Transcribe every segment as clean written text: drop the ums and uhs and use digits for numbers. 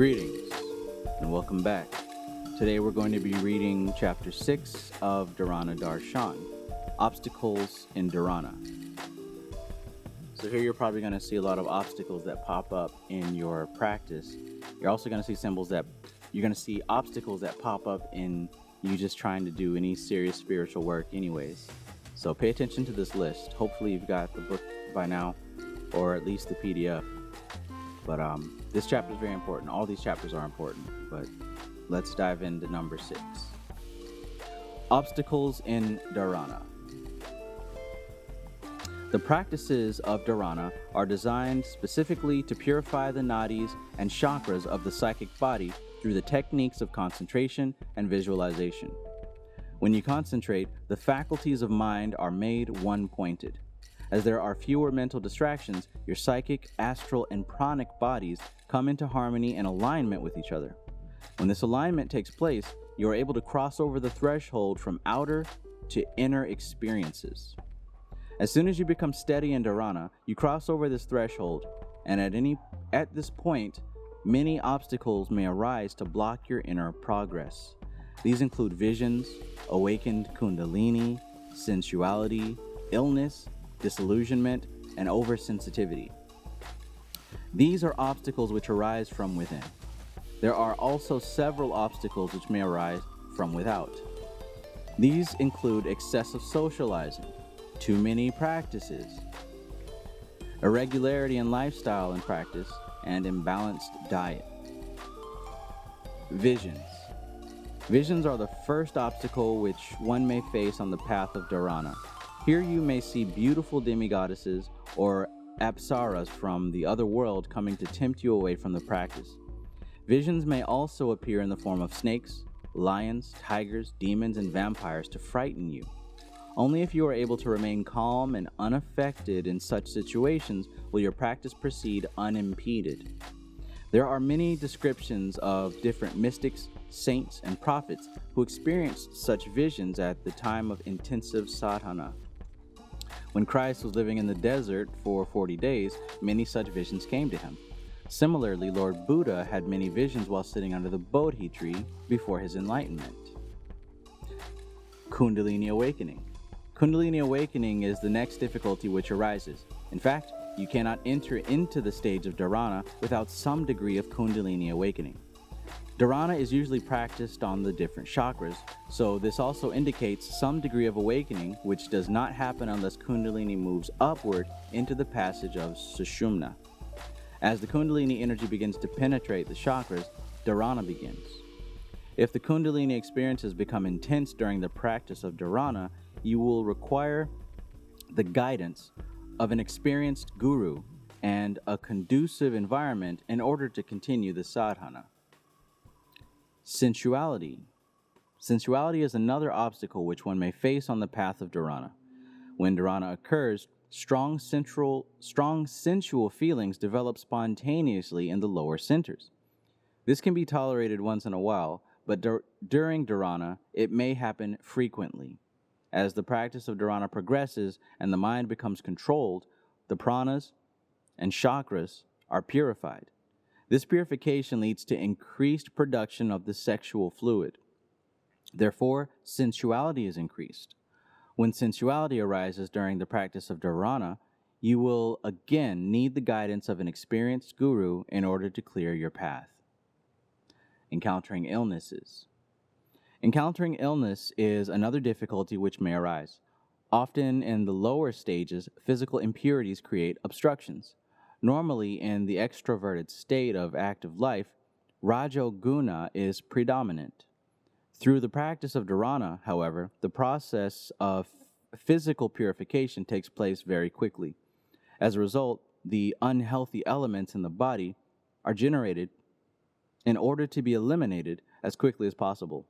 Greetings and welcome back. Today we're going to be reading Chapter 6 of Dharana Darshan, Obstacles in Dharana. So here you're probably going to see a lot of obstacles that pop up in your practice. You're also going to see obstacles that pop up in you just trying to do any serious spiritual work anyways. So pay attention to this list. Hopefully you've got the book by now, or at least the PDF. But this chapter is very important. All these chapters are important, but let's dive into number 6. Obstacles in Dharana. The practices of Dharana are designed specifically to purify the nadis and chakras of the psychic body through the techniques of concentration and visualization. When you concentrate, the faculties of mind are made one-pointed. As there are fewer mental distractions, your psychic, astral, and pranic bodies come into harmony and alignment with each other. When this alignment takes place, you are able to cross over the threshold from outer to inner experiences. As soon as you become steady in Dharana, you cross over this threshold, and at this point, many obstacles may arise to block your inner progress. These include visions, awakened Kundalini, sensuality, illness, disillusionment, and oversensitivity. These are obstacles which arise from within. There are also several obstacles which may arise from without. These include excessive socializing, too many practices, irregularity in lifestyle and practice, and imbalanced diet. Visions. Visions are the first obstacle which one may face on the path of Dharana. Here you may see beautiful demigoddesses or apsaras from the other world coming to tempt you away from the practice. Visions may also appear in the form of snakes, lions, tigers, demons, and vampires to frighten you. Only if you are able to remain calm and unaffected in such situations will your practice proceed unimpeded. There are many descriptions of different mystics, saints, and prophets who experienced such visions at the time of intensive sadhana. When Christ was living in the desert for 40 days, many such visions came to him. Similarly, Lord Buddha had many visions while sitting under the Bodhi tree before his enlightenment. Kundalini Awakening. Kundalini Awakening is the next difficulty which arises. In fact, you cannot enter into the stage of Dharana without some degree of Kundalini Awakening. Dharana is usually practiced on the different chakras, so this also indicates some degree of awakening, which does not happen unless Kundalini moves upward into the passage of Sushumna. As the Kundalini energy begins to penetrate the chakras, Dharana begins. If the Kundalini experiences become intense during the practice of Dharana, you will require the guidance of an experienced guru and a conducive environment in order to continue the sadhana. Sensuality. Sensuality is another obstacle which one may face on the path of Dharana. When Dharana occurs, strong sensual feelings develop spontaneously in the lower centers. This can be tolerated once in a while, but during Dharana, it may happen frequently. As the practice of Dharana progresses and the mind becomes controlled, the pranas and chakras are purified. This purification leads to increased production of the sexual fluid. Therefore, sensuality is increased. When sensuality arises during the practice of Dharana, you will again need the guidance of an experienced guru in order to clear your path. Encountering illnesses. Encountering illness is another difficulty which may arise. Often in the lower stages, physical impurities create obstructions. Normally, in the extroverted state of active life, Rajoguna is predominant. Through the practice of Dharana, however, the process of physical purification takes place very quickly. As a result, the unhealthy elements in the body are generated in order to be eliminated as quickly as possible.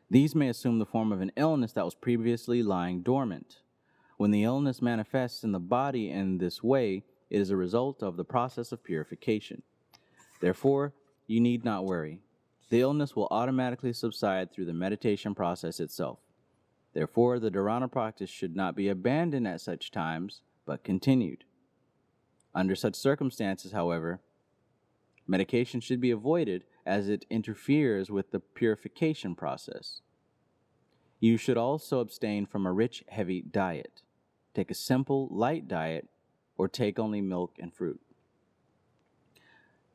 These may assume the form of an illness that was previously lying dormant. When the illness manifests in the body in this way, it is a result of the process of purification. Therefore, you need not worry. The illness will automatically subside through the meditation process itself. Therefore, the Dharana practice should not be abandoned at such times, but continued. Under such circumstances, however, Medication should be avoided as it interferes with the purification process. You should also abstain from a rich, heavy diet. Take a simple, light diet, or take only milk and fruit.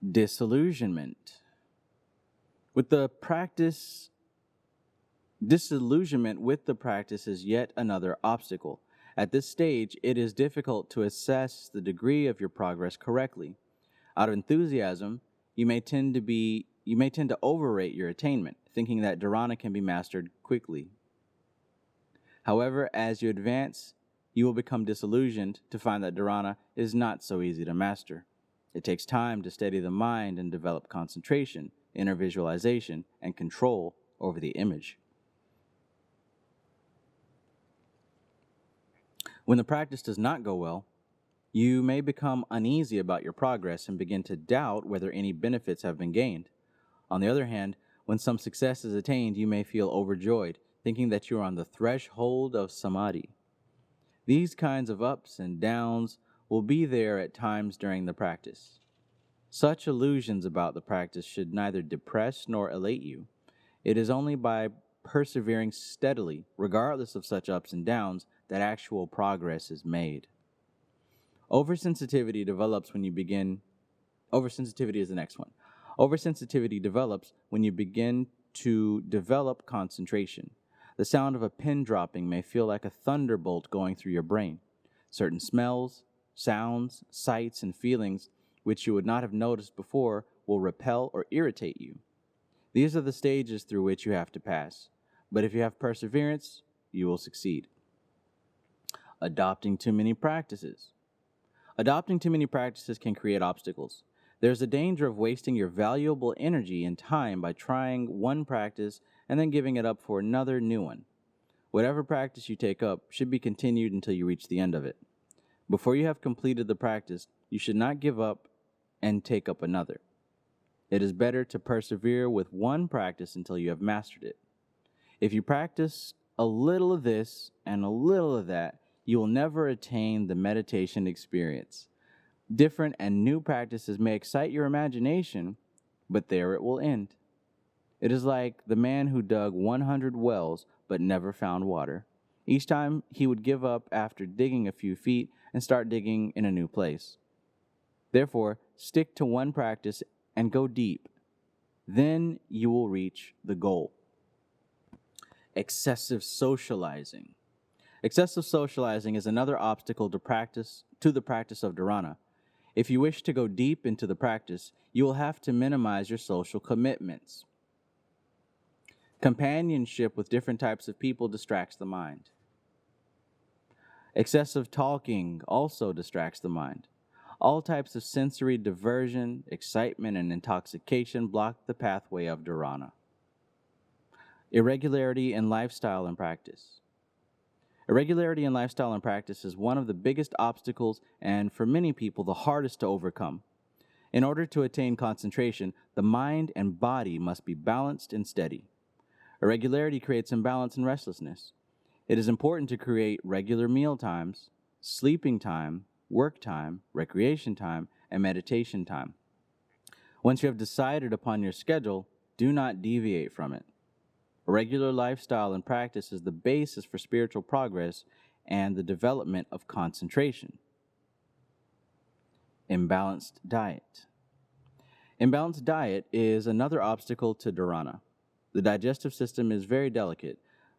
Disillusionment. Disillusionment with the practice is yet another obstacle. At this stage, it is difficult to assess the degree of your progress correctly. Out of enthusiasm, you may tend to overrate your attainment, thinking that dharana can be mastered quickly. However, as you advance, you will become disillusioned to find that dharana is not so easy to master. It takes time to steady the mind and develop concentration, inner visualization, and control over the image. When the practice does not go well, you may become uneasy about your progress and begin to doubt whether any benefits have been gained. On the other hand, when some success is attained, you may feel overjoyed, thinking that you are on the threshold of samadhi. These kinds of ups and downs will be there at times during the practice. Such illusions about the practice should neither depress nor elate you. It is only by persevering steadily, regardless of such ups and downs, that actual progress is made. Oversensitivity develops when you begin. Oversensitivity is the next one. Oversensitivity develops when you begin to develop concentration. The sound of a pin dropping may feel like a thunderbolt going through your brain. Certain smells, sounds, sights, and feelings which you would not have noticed before will repel or irritate you. These are the stages through which you have to pass. But if you have perseverance, you will succeed. Adopting too many practices. Adopting too many practices can create obstacles. There's a danger of wasting your valuable energy and time by trying one practice and then giving it up for another new one. Whatever practice you take up should be continued until you reach the end of it. Before you have completed the practice, you should not give up and take up another. It is better to persevere with one practice until you have mastered it. If you practice a little of this and a little of that, you will never attain the meditation experience. Different and new practices may excite your imagination, but there it will end. It is like the man who dug 100 wells but never found water. Each time he would give up after digging a few feet and start digging in a new place. Therefore, stick to one practice and go deep. Then you will reach the goal. Excessive socializing. Excessive socializing is another obstacle to the practice of dharana. If you wish to go deep into the practice, you will have to minimize your social commitments. Companionship with different types of people distracts the mind. Excessive talking also distracts the mind. All types of sensory diversion, excitement, and intoxication block the pathway of dharana. Irregularity in lifestyle and practice. Irregularity in lifestyle and practice is one of the biggest obstacles and, for many people, the hardest to overcome. In order to attain concentration, the mind and body must be balanced and steady. Irregularity creates imbalance and restlessness. It is important to create regular meal times, sleeping time, work time, recreation time, and meditation time. Once you have decided upon your schedule, do not deviate from it. A regular lifestyle and practice is the basis for spiritual progress and the development of concentration. Imbalanced diet. Imbalanced diet is another obstacle to dharana. The digestive system is very delicate.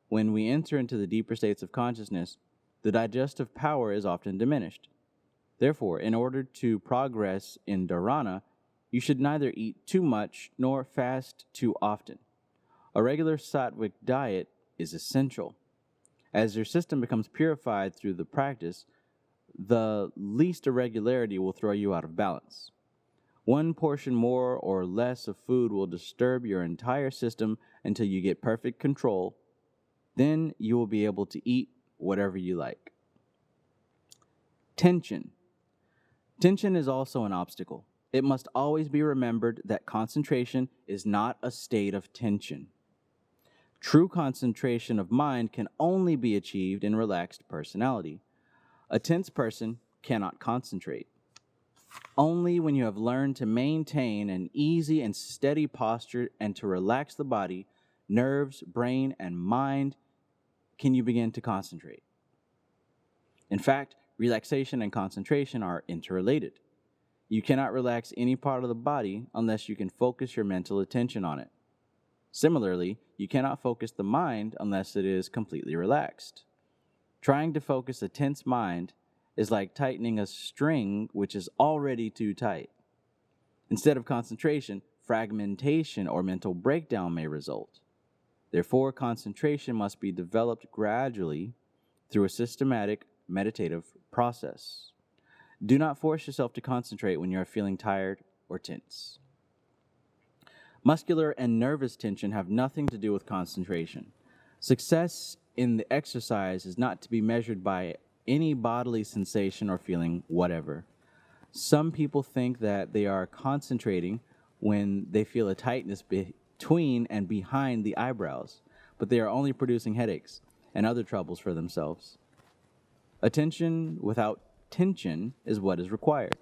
When we enter into the deeper states of consciousness, the digestive power is often diminished. Therefore, in order to progress in dharana, you should neither eat too much nor fast too often. A regular sattvic diet is essential. As your system becomes purified through the practice, the least irregularity will throw you out of balance. One portion more or less of food will disturb your entire system until you get perfect control. Then you will be able to eat whatever you like. Tension. Tension is also an obstacle. It must always be remembered that concentration is not a state of tension. True concentration of mind can only be achieved in relaxed personality. A tense person cannot concentrate. Only when you have learned to maintain an easy and steady posture and to relax the body, nerves, brain, and mind can you begin to concentrate. In fact, relaxation and concentration are interrelated. You cannot relax any part of the body unless you can focus your mental attention on it. Similarly, you cannot focus the mind unless it is completely relaxed. Trying to focus a tense mind is like tightening a string which is already too tight. Instead of concentration, fragmentation or mental breakdown may result. Therefore, concentration must be developed gradually through a systematic meditative process. Do not force yourself to concentrate when you are feeling tired or tense. Muscular and nervous tension have nothing to do with concentration. Success in the exercise is not to be measured by any bodily sensation or feeling whatever. Some people think that they are concentrating when they feel a tightness between and behind the eyebrows, but they are only producing headaches and other troubles for themselves. Attention without tension is what is required.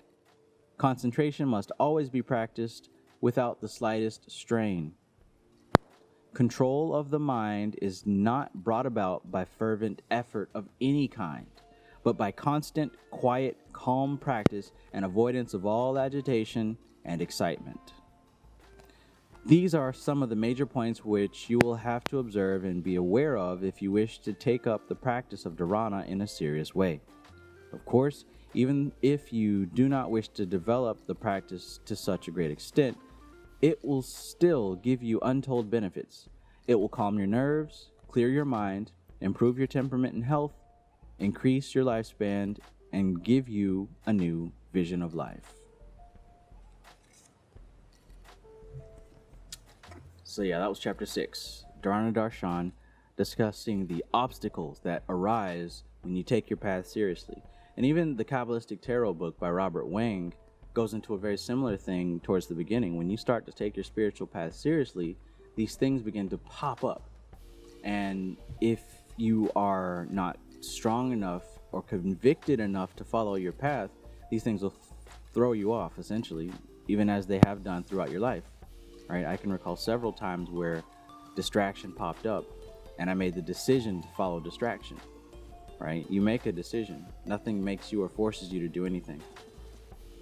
Concentration must always be practiced without the slightest strain. Control of the mind is not brought about by fervent effort of any kind, but by constant, quiet, calm practice and avoidance of all agitation and excitement. These are some of the major points which you will have to observe and be aware of if you wish to take up the practice of Dharana in a serious way. Of course, even if you do not wish to develop the practice to such a great extent, it will still give you untold benefits. It will calm your nerves, clear your mind, improve your temperament and health, increase your lifespan, and give you a new vision of life. So yeah, that was chapter 6, Dharana Darshan, discussing the obstacles that arise when you take your path seriously. And even the Kabbalistic Tarot book by Robert Wang goes into a very similar thing towards the beginning. When you start to take your spiritual path seriously, these things begin to pop up. And if you are not strong enough or convicted enough to follow your path, these things will throw you off, essentially, even as they have done throughout your life. Right? I can recall several times where distraction popped up and I made the decision to follow distraction. Right? You make a decision. Nothing makes you or forces you to do anything.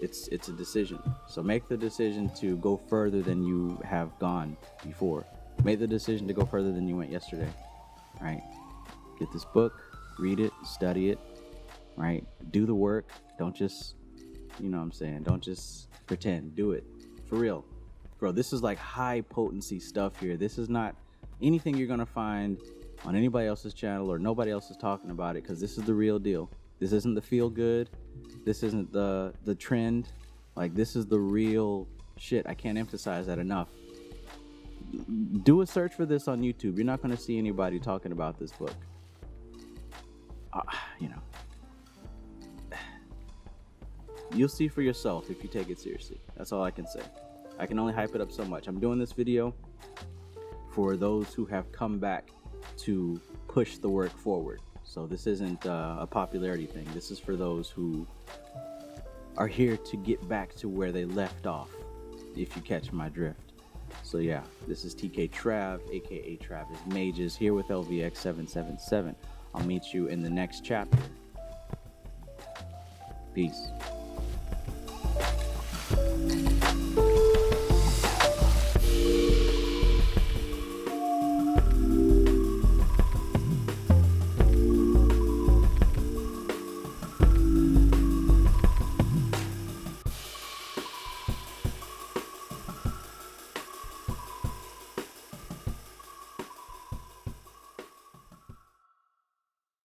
It's a decision. So make the decision to go further than you have gone before. Make the decision to go further than you went yesterday. Right? Get this book, read it, study it. Right? Do the work. Don't just, don't just pretend. Do it. For real. Bro, this is like high potency stuff here. This is not anything you're going to find on anybody else's channel or nobody else is talking about it, because this is the real deal. This isn't the feel good. This isn't the trend. Like, this is the real shit. I can't emphasize that enough. Do a search for this on YouTube. You're not going to see anybody talking about this book. You'll see for yourself if you take it seriously. That's all I can say. I can only hype it up so much. I'm doing this video for those who have come back to push the work forward. So this isn't a popularity thing. This is for those who are here to get back to where they left off, if you catch my drift. So yeah, this is TK Trav, aka Travis Mages, here with LVX777. I'll meet you in the next chapter. Peace.